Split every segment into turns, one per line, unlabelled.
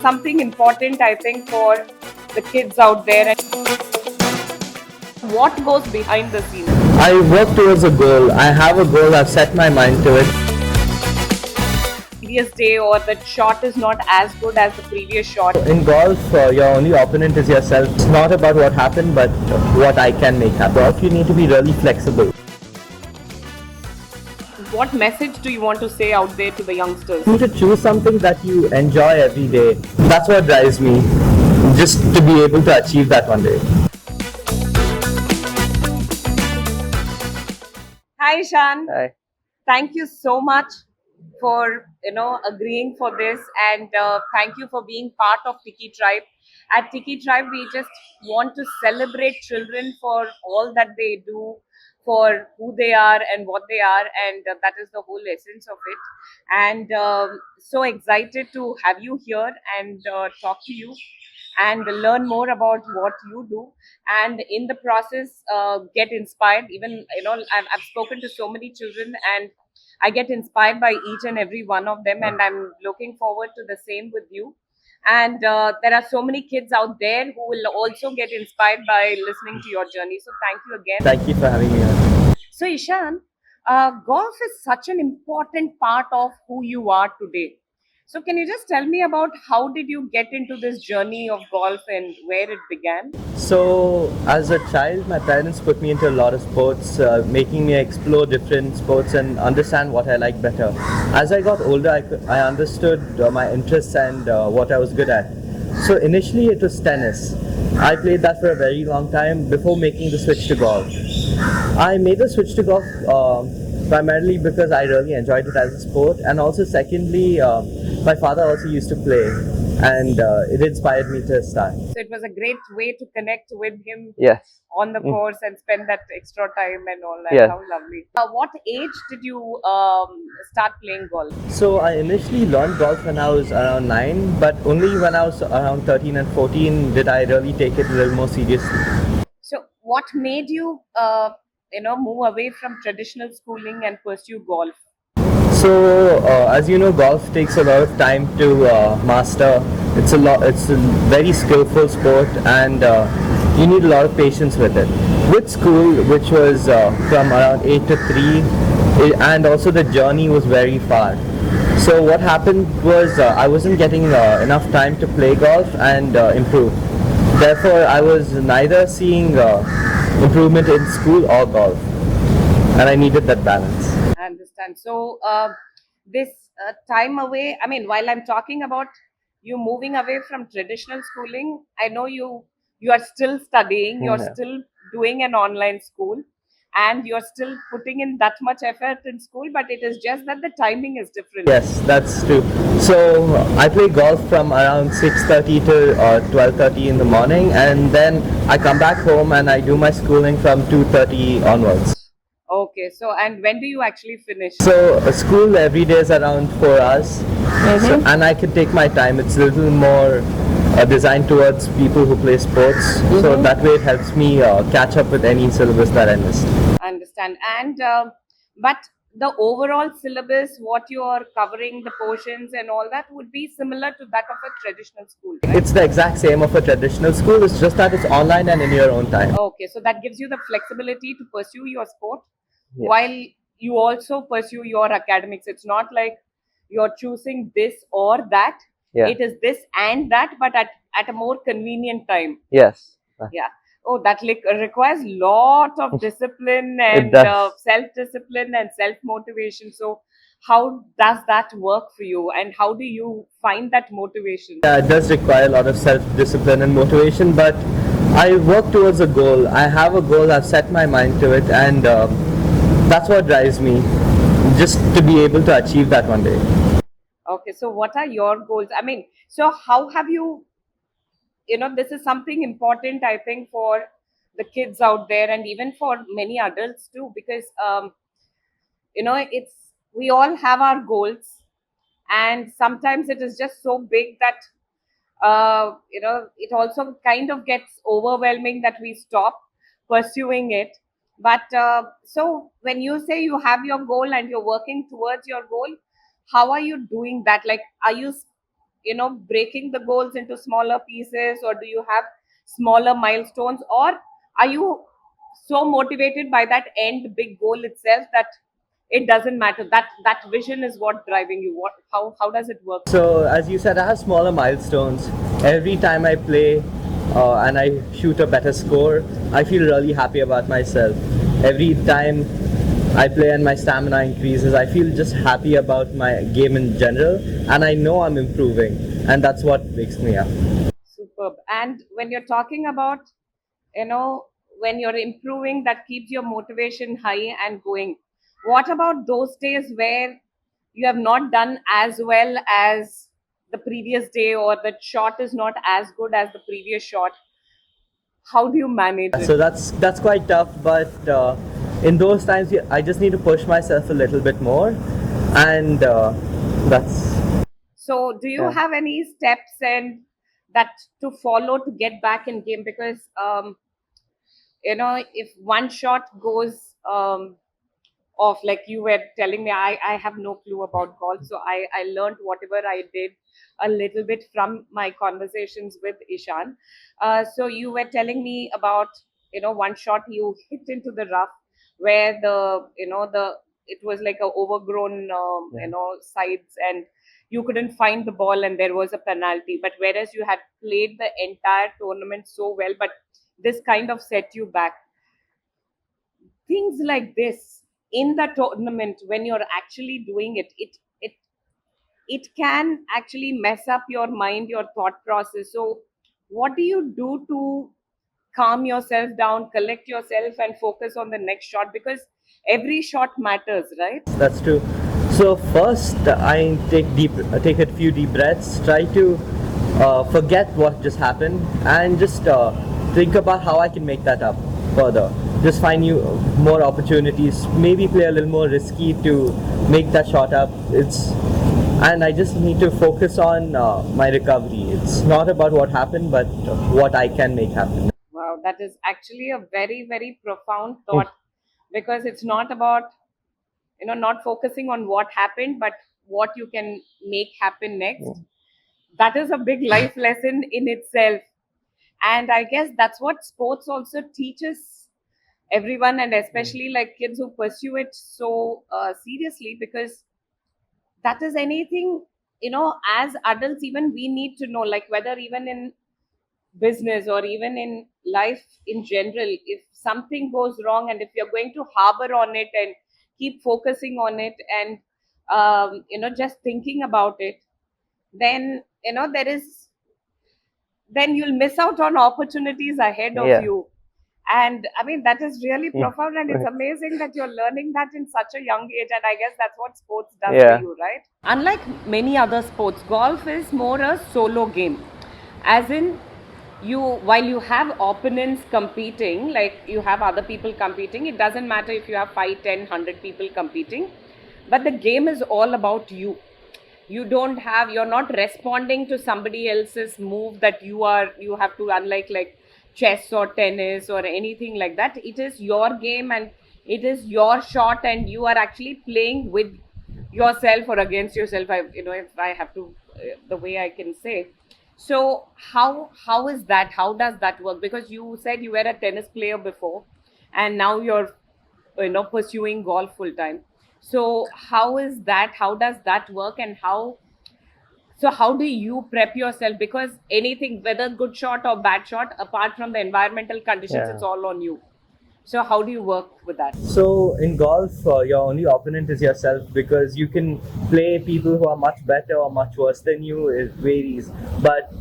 Something important, I think, for the kids out there. And what goes behind the scenes?
I work towards a goal. I have a goal. I've set my mind to it.
Previous day or the shot is not as good as the previous shot.
In golf, your only opponent is yourself. It's not about what happened, but what I can make happen. Golf, you need to be really flexible.
What message do you want to say out there to the youngsters?
You need to choose something that you enjoy every day. That's what drives me. Just to be able to achieve that one day.
Hi, Shan.
Hi.
Thank you so much for agreeing for this, and thank you for being part of Tiki Tribe. At Tiki Tribe, we just want to celebrate children for all that they do, for who they are and what they are, and that is the whole essence of it. And so excited to have you here and talk to you and learn more about what you do, and in the process get inspired. Even I've spoken to so many children, and I get inspired by each and every one of them, and I'm looking forward to the same with you. And there are so many kids out there who will also get inspired by listening to your journey. So thank you again.
Thank you for having me here.
So Ishan, golf is such an important part of who you are today. So can you just tell me about how did you get into this journey of golf and where it began?
So, as a child, my parents put me into a lot of sports, making me explore different sports and understand what I like better. As I got older, I understood my interests and what I was good at. So, initially, it was tennis. I played that for a very long time before making the switch to golf. I made the switch to golf primarily because I really enjoyed it as a sport, and also, secondly, my father also used to play, and it inspired me to start.
So it was a great way to connect with him
Yes.
on the course and spend that extra time and all that.
Yes.
How lovely. What age did you start playing golf?
So I initially learned golf when I was around 9, but only when I was around 13 and 14 did I really take it a little more seriously.
So what made you, move away from traditional schooling and pursue golf?
So as you know, golf takes a lot of time to master. It's a very skillful sport, and you need a lot of patience with it. With school, which was from around 8 to 3, and also the journey was very far. So what happened was I wasn't getting enough time to play golf and improve. Therefore, I was neither seeing improvement in school or golf, and I needed that balance.
I understand. So this time away, I mean, while I'm talking about you moving away from traditional schooling, I know you are still studying, you're
Yeah.
still doing an online school, and you're still putting in that much effort in school, but it is just that the timing is different.
Yes, that's true. So I play golf from around 6:30 to 12:30 in the morning, and then I come back home and I do my schooling from 2:30 onwards.
Okay, so and when do you actually finish?
So school every day is around 4 hours, so, and I can take my time. It's a little more designed towards people who play sports, so that way it helps me catch up with any syllabus that I missed.
I understand. And but the overall syllabus, what you are covering, the portions and all that would be similar to that of a traditional school, right?
It's the exact same of a traditional school. It's just that it's online and in your own time.
Okay, so that gives you the flexibility to pursue your sport
Yeah.
while you also pursue your academics. It's not like you're choosing this or that.
Yeah.
It is this and that, but at a more convenient time.
Yes.
Yeah. Oh, that requires lot of discipline and
does.
self-discipline and self-motivation. So, how does that work for you, and how do you find that motivation?
Yeah, it does require a lot of self-discipline and motivation, but I work towards a goal. I have a goal. I've set my mind to it, and that's what drives me. Just to be able to achieve that one day.
Okay, so what are your goals? I mean, so how have you, this is something important, I think, for the kids out there and even for many adults too, because, it's, we all have our goals, and sometimes it is just so big that it also kind of gets overwhelming that we stop pursuing it. But so when you say you have your goal and you're working towards your goal, how are you doing that? Like, are you breaking the goals into smaller pieces, or do you have smaller milestones, or are you so motivated by that end big goal itself that it doesn't matter, that vision is what driving you? How does it work?
So, as you said, I have smaller milestones. Every time I play and I shoot a better score, I feel really happy about myself. Every time I play and my stamina increases, I feel just happy about my game in general, and I know I'm improving, and that's what wakes me up.
Superb. And when you're talking about, you know, when you're improving, that keeps your motivation high and going. What about those days where you have not done as well as the previous day, or the shot is not as good as the previous shot? How do you manage it?
So that's quite tough, but in those times, I just need to push myself a little bit more, and that's
So, do you
yeah.
have any steps and that to follow to get back in game? Because if one shot goes off, like you were telling me, I have no clue about golf, so I learned whatever I did a little bit from my conversations with Ishan. So you were telling me about one shot you hit into the rough, where the it was like a overgrown sides, and you couldn't find the ball and there was a penalty, but whereas you had played the entire tournament so well, but this kind of set you back. Things like this in the tournament, when you're actually doing it can actually mess up your mind, your thought process. So what do you do to calm yourself down, collect yourself, and focus on the next shot? Because every shot matters, right?
That's true. So first, I take a few deep breaths, try to forget what just happened, and just think about how I can make that up further. Just find you more opportunities. Maybe play a little more risky to make that shot up. And I just need to focus on my recovery. It's not about what happened, but what I can make happen.
Wow, that is actually a very, very profound thought, because it's not about not focusing on what happened, but what you can make happen next. That is a big life lesson in itself. And I guess that's what sports also teaches everyone, and especially like kids who pursue it so seriously, because that is anything, as adults, even we need to know, like whether even in business or even in life in general, if something goes wrong and if you're going to harbor on it and keep focusing on it, and just thinking about it, then then you'll miss out on opportunities ahead of
Yeah.
you. And I mean, that is really
Yeah.
profound, and it's
Right.
amazing that you're learning that in such a young age. And I guess that's what sports does for
Yeah.
you, right? Unlike many other sports, golf is more a solo game. As in, while you have opponents competing, like you have other people competing, it doesn't matter if you have 5, 10, 100 people competing, but the game is all about you. You're not responding to somebody else's move that you have to, unlike like chess or tennis or anything like that. It is your game, and it is your shot, and you are actually playing with yourself or against yourself. If I have to, the way I can say. So how is that? How does that work? Because you said you were a tennis player before, and now you're pursuing golf full time. So how is that? How does that work? And how do you prep yourself? Because anything, whether good shot or bad shot, apart from the environmental conditions,
Yeah.
it's all on you. So how do you work with that?
So in golf, your only opponent is yourself, because you can play people who are much better or much worse than you. It varies, but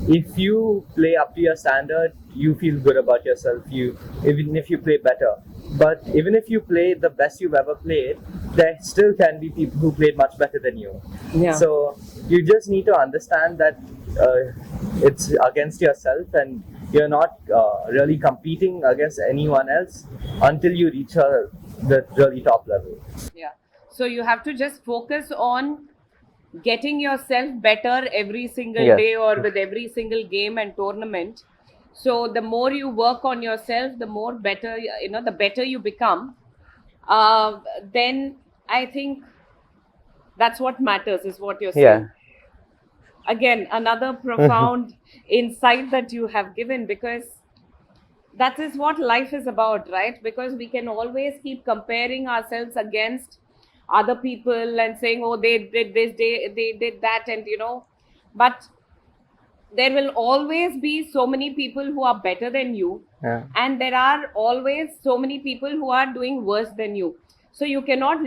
if you play up to your standard, you feel good about yourself. Even if you play better, but even if you play the best you've ever played, there still can be people who played much better than you.
Yeah.
So you just need to understand that it's against yourself, and you're not really competing against anyone else until you reach the really top level.
Yeah. So you have to just focus on getting yourself better every single
Yes.
day, or with every single game and tournament. So the more you work on yourself, the more better, the better you become. Then I think that's what matters, is what you're saying. Again, another profound insight that you have given, because that is what life is about, right? Because we can always keep comparing ourselves against other people and saying, oh, they did this, they did that, and but there will always be so many people who are better than you,
Yeah.
and there are always so many people who are doing worse than you. So you cannot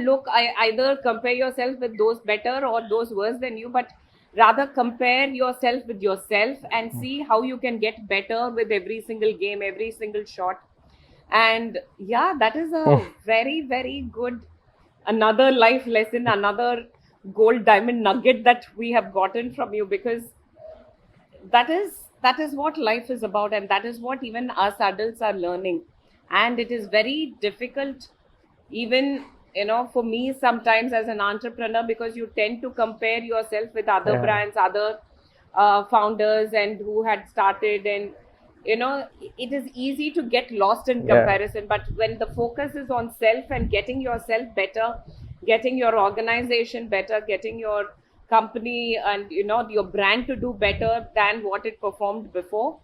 either compare yourself with those better or those worse than you, but rather compare yourself with yourself and see how you can get better with every single game, every single shot. And yeah, that is a very, very good, another life lesson, another gold diamond nugget that we have gotten from you, because that is what life is about, and that is what even us adults are learning. And it is very difficult, even for me sometimes as an entrepreneur, because you tend to compare yourself with other
Yeah.
brands, other founders, and who had started, and it is easy to get lost in
Yeah.
comparison. But when the focus is on self and getting yourself better, getting your organization better, getting your company and your brand to do better than what it performed before,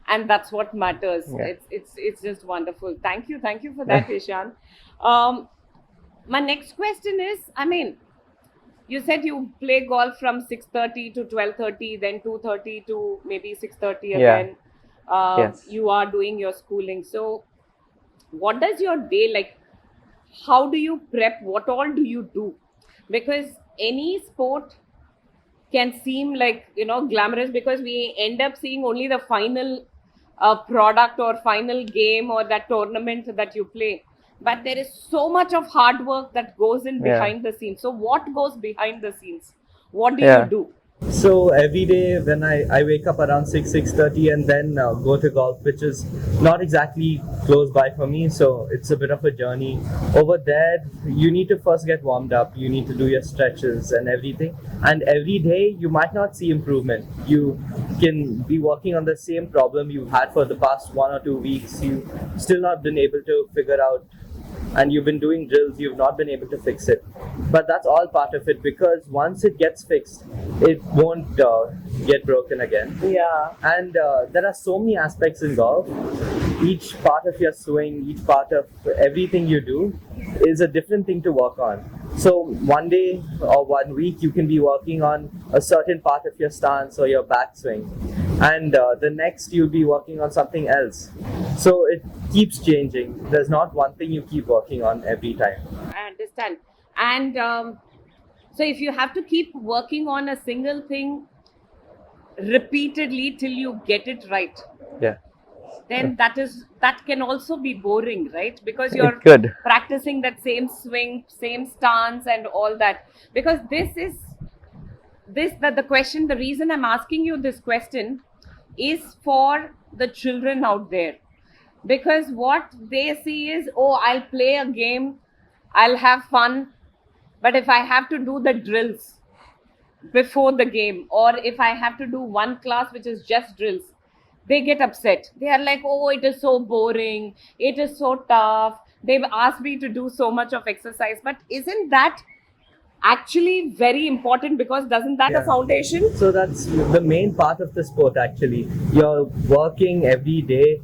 and that's what matters.
Yeah.
It's just wonderful. Thank you for that, Ishan. um my next question is, I mean, you said you play golf from 6:30 to 12:30, then 2:30 to maybe 6:30
Yeah.
again.
Yes.
You are doing your schooling. So what does your day like? How do you prep? What all do you do? Because any sport can seem like glamorous, because we end up seeing only the final product or final game or that tournament that you play, but there is so much of hard work that goes in
Yeah.
behind the scenes. So what goes behind the scenes? What do you
Yeah.
do?
So every day when I wake up around 6:30 and then go to golf, which is not exactly close by for me, so it's a bit of a journey. Over there, you need to first get warmed up. You need to do your stretches and everything. And every day, you might not see improvement. You can be working on the same problem you've had for the past 1 or 2 weeks. You still not been able to figure out, and you've been doing drills, you've not been able to fix it. But that's all part of it, because once it gets fixed, it won't get broken again.
Yeah.
And there are so many aspects in golf. Each part of your swing, each part of everything you do is a different thing to work on. So one day or 1 week you can be working on a certain part of your stance or your backswing, and the next you'll be working on something else. So it keeps changing. There's not one thing you keep working on every time.
I understand. And so if you have to keep working on a single thing repeatedly till you get it right,
Yeah.
then that can also be boring, right? Because you're
could.
practicing that same swing, same stance, and all that. Because the question, the reason I'm asking you this question is for the children out there, because what they see is, oh, I'll play a game, I'll have fun, but if I have to do the drills before the game, or if I have to do one class which is just drills, they get upset. They are like, oh, it is so boring, it is so tough, they've asked me to do so much of exercise. But isn't that actually very important? Because doesn't that a
Yeah.
foundation?
So that's the main part of the sport actually. You're working every day,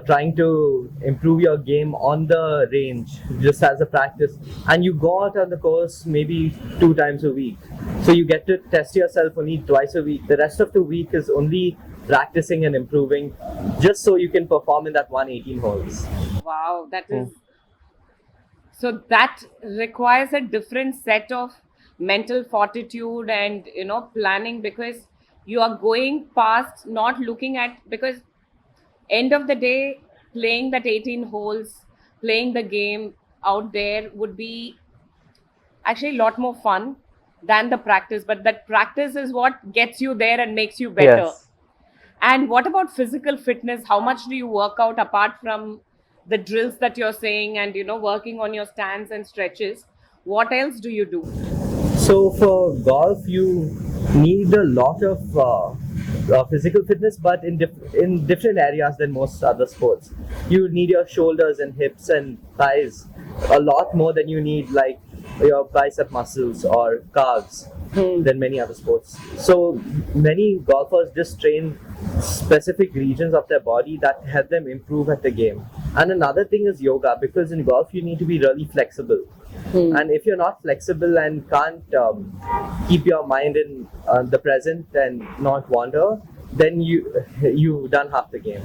trying to improve your game on the range just as a practice, and you go out on the course maybe 2 times a week. So you get to test yourself only twice a week. The rest of the week is only practicing and improving, just so you can perform in that 118 holes.
Wow, that is so that requires a different set of mental fortitude and planning, because you are going past not looking at, because end of the day, playing that 18 holes, playing the game out there would be actually a lot more fun than the practice. But that practice is what gets you there and makes you better.
Yes.
And what about physical fitness? How much do you work out apart from the drills that you're saying and working on your stands and stretches? What else do you do?
So for golf, you need a lot of physical fitness, but in different areas than most other sports. You need your shoulders and hips and thighs a lot more than you need like your bicep muscles or calves. than many other sports. So many golfers just train specific regions of their body that help them improve at the game. And another thing is yoga, because in golf you need to be really flexible. And if you're not flexible and can't keep your mind in the present and not wander, then you've done half the game.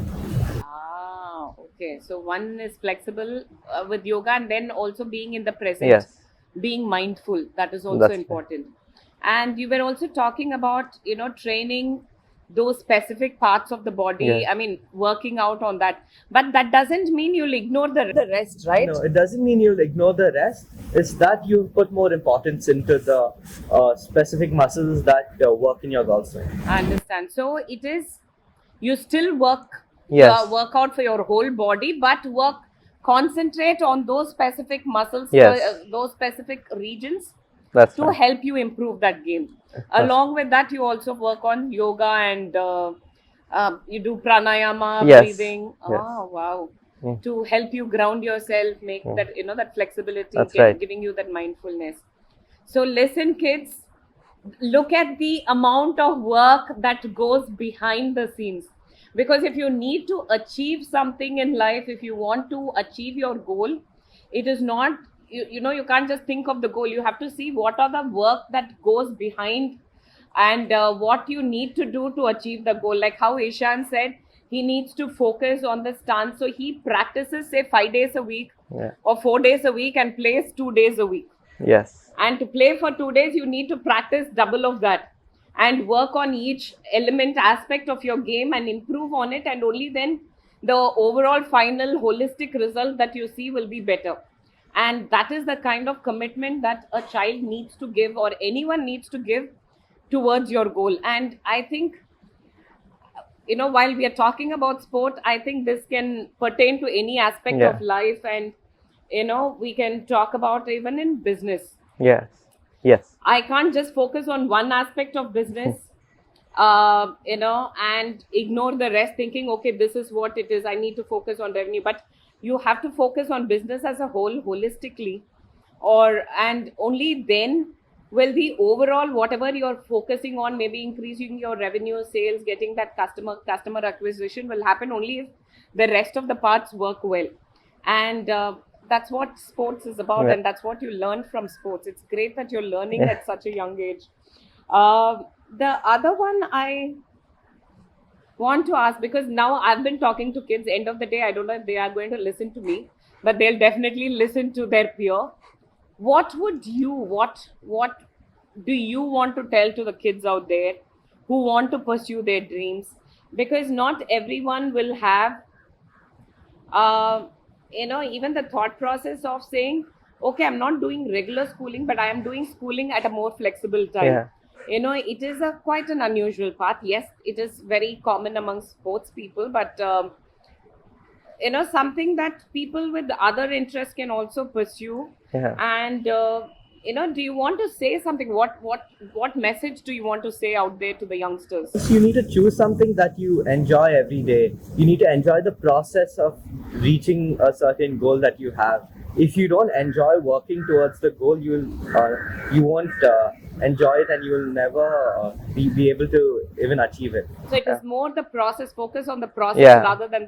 Ah, okay. So one is flexible with yoga, and then also being in the present,
Yes.
being mindful. That is also
That's right.
important. And you were also talking about, training those specific parts of the body.
Yeah.
I mean, working out on that. But that doesn't mean you'll ignore the rest, right?
No, it doesn't mean you'll ignore the rest. It's that you put more importance into the specific muscles that work in your golf swing.
I understand. So it is, you still
Yes.
work out for your whole body, but concentrate on those specific muscles,
Yes.
those specific regions
That's
to
right.
help you improve that game. Along with that, you also work on yoga and you do pranayama,
Yes.
breathing.
Yes.
Oh, wow.
Mm.
To help you ground yourself, make that, that flexibility,
That's right.
giving you that mindfulness. So listen, kids, look at the amount of work that goes behind the scenes. Because if you need to achieve something in life, if you want to achieve your goal, it is not, you can't just think of the goal. You have to see what are the work that goes behind, and what you need to do to achieve the goal. Like how Ishan said, he needs to focus on the stance. So he practices, say, 5 days a week
Yeah.
or 4 days a week and plays 2 days a week.
Yes.
And to play for 2 days, you need to practice double of that and work on each element aspect of your game and improve on it. And only then the overall final holistic result that you see will be better. And that is the kind of commitment that a child needs to give, or anyone needs to give towards your goal. And I think, while we are talking about sport, I think this can pertain to any aspect
Yeah.
of life. And, we can talk about even in business.
Yes. Yes.
I can't just focus on one aspect of business, and ignore the rest, thinking, okay, this is what it is. I need to focus on revenue. But you have to focus on business as a whole, holistically, and only then will the overall, whatever you're focusing on, maybe increasing your revenue, sales, getting that customer acquisition, will happen only if the rest of the parts work well. And that's what sports is about,
Yeah.
and that's what you learn from sports. It's great that you're learning
Yeah.
at such a young age. The other one I want to ask, because now I've been talking to kids, end of the day, I don't know if they are going to listen to me, but they'll definitely listen to their peer. What do you want to tell to the kids out there who want to pursue their dreams? Because not everyone will have even the thought process of saying, okay, I'm not doing regular schooling, but I am doing schooling at a more flexible time.
Yeah.
It is quite an unusual path. Yes, it is very common among sports people, but something that people with other interests can also pursue.
Yeah.
And do you want to say something? What message do you want to say out there to the youngsters?
You need to choose something that you enjoy every day. You need to enjoy the process of reaching a certain goal that you have. If you don't enjoy working towards the goal, you won't enjoy it, and you will never be able to even achieve it.
So it is more the process, focus on the process
Yeah.
rather than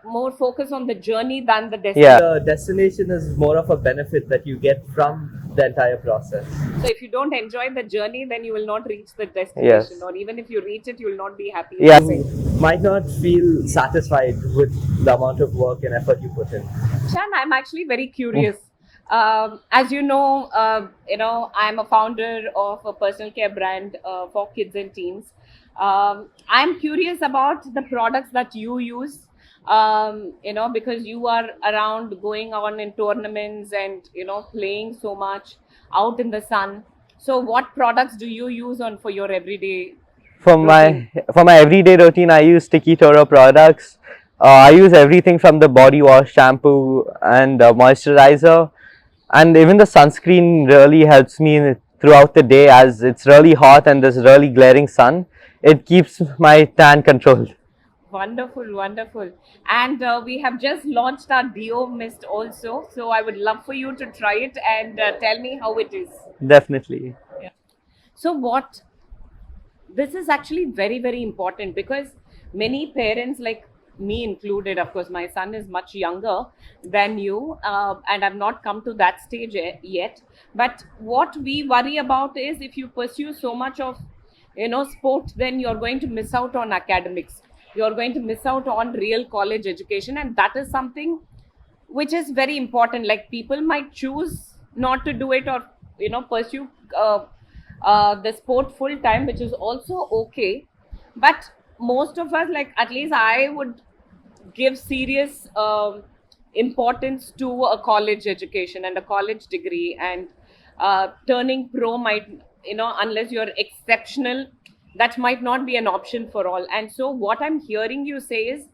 more focus on the journey than the destination.
Yeah.
The destination is more of a benefit that you get from the entire process.
So if you don't enjoy the journey, then you will not reach the destination.
Yes.
Or even if you reach it, you will not be happy.
Yeah.
You might not feel satisfied with the amount of work and effort you put in.
Shan, I'm actually very curious. As you know, I'm a founder of a personal care brand for kids and teens. I'm curious about the products that you use, because you are around, going on in tournaments and, playing so much out in the sun. So what products do you use for your everyday?
For my everyday routine, I use Tiki Toro products. I use everything from the body wash, shampoo, and moisturizer, and even the sunscreen really helps me throughout the day, as it's really hot and there's really glaring sun. It keeps my tan controlled.
Wonderful, wonderful. And we have just launched our Dio Mist also. So I would love for you to try it and tell me how it is.
Definitely.
So what this is actually very, very important, because many parents, like me included, of course, my son is much younger than you, and I've not come to that stage yet. But what we worry about is, if you pursue so much of, sport, then you're going to miss out on academics. You're going to miss out on real college education, and that is something which is very important. Like, people might choose not to do it, or pursue the sport full time, which is also okay. But most of us, like, at least I would give serious importance to a college education and a college degree. And turning pro might, unless you're exceptional, that might not be an option for all. And so what I'm hearing you say is,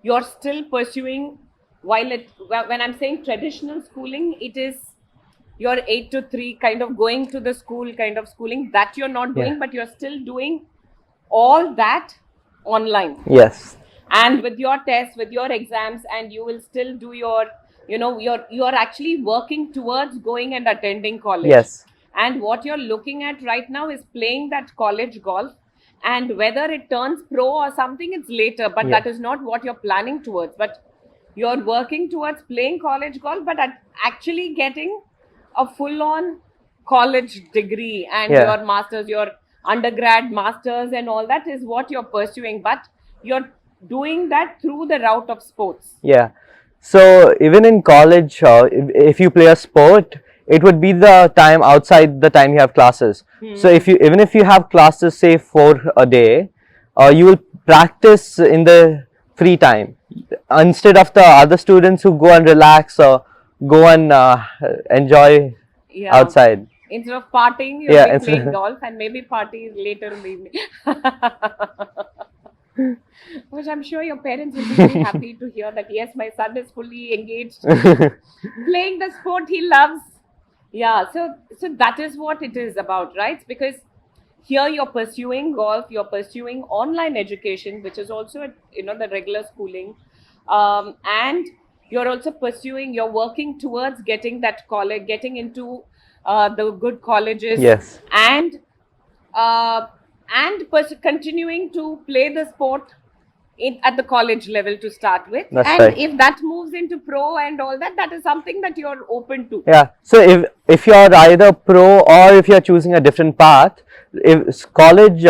you're still pursuing, when I'm saying traditional schooling, it is your 8 to 3 kind of going to the school kind of schooling that you're not doing,
Yeah.
but you're still doing all that online,
Yes.
and with your tests, with your exams, and you will still do your, you're actually working towards going and attending college.
Yes.
And what you're looking at right now is playing that college golf, and whether it turns pro or something, it's later, but
Yeah.
that is not what you're planning towards. But you're working towards playing college golf, but actually getting a full-on college degree, and
Yeah.
your masters, your undergrad masters, and all that is what you're pursuing. But you're doing that through the route of sports.
Yeah. So even in college, if you play a sport, it would be the time outside the time you have classes. So even if you have classes, say 4 a day, you will practice in the free time instead of the other students who go and relax or go and enjoy
Yeah.
outside.
Instead of partying, you'll
Yeah,
be
instead-
playing golf, and maybe party later in the evening. Which I'm sure your parents will be very happy to hear, that yes, my son is fully engaged playing the sport he loves. Yeah, so that is what it is about, right? Because here you're pursuing golf, you're pursuing online education, which is also the regular schooling, and you're also pursuing, you're working towards getting that college, getting into the good colleges.
Yes.
And continuing to play the sport at the college level to start with.
That's
and
right.
if that moves into pro and all that, that is something that you're open to.
Yeah. So if you're either pro or if you're choosing a different path, if college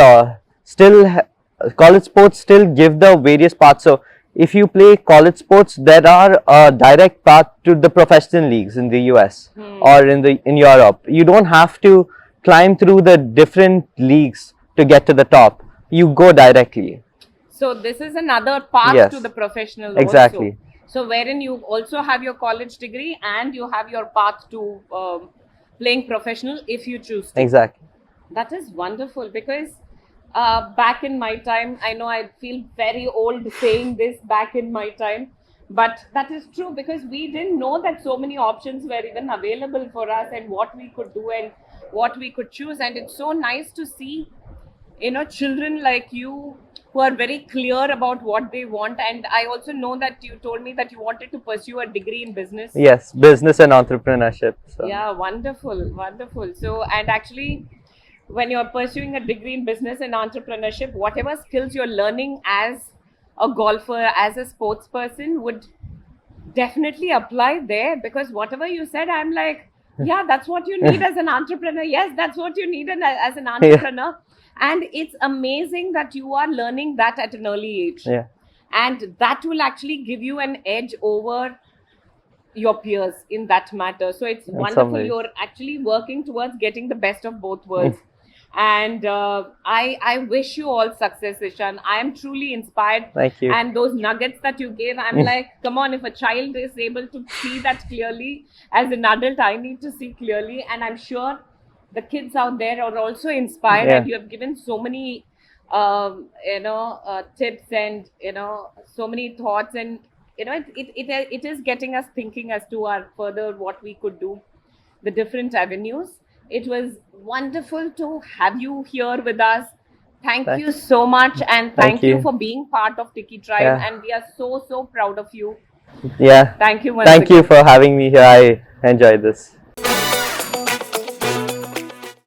college sports still give the various paths. So if you play college sports, there are a direct path to the professional leagues in the US or in Europe. You don't have to climb through the different leagues to get to the top. You go directly.
So this is another path
Yes.
to the professional.
Exactly.
Also. So wherein you also have your college degree, and you have your path to playing professional if you choose to.
Exactly.
That is wonderful, because back in my time, I know I feel very old saying this, back in my time, but that is true, because we didn't know that so many options were even available for us, and what we could do and what we could choose. And it's so nice to see, children like you who are very clear about what they want. And I also know that you told me that you wanted to pursue a degree in business.
Yes, business and entrepreneurship. So.
Yeah, wonderful, wonderful. So, and actually, when you're pursuing a degree in business and entrepreneurship, whatever skills you're learning as a golfer, as a sports person, would definitely apply there. Because whatever you said, I'm like, yeah, that's what you need as an entrepreneur. Yes, that's what you need as an entrepreneur. And it's amazing that you are learning that at an early age.
Yeah.
And that will actually give you an edge over your peers in that matter. So it's
In
wonderful.
some ways.
You're actually working towards getting the best of both worlds. And I wish you all success, Ishan. I am truly inspired.
Thank you.
And those nuggets that you gave, I'm like, come on, if a child is able to see that clearly, as an adult, I need to see clearly. And I'm sure the kids out there are also inspired.
Yeah.
And you have given so many, tips and, so many thoughts. And, it is getting us thinking as to our further what we could do, the different avenues. It was wonderful to have you here with us. Thank you so much, and thank you
you.
for being part of Tiki Tribe.
Yeah.
And we are so proud of you.
Yeah.
Thank you once
Thank
again.
you for having me here. I enjoyed this.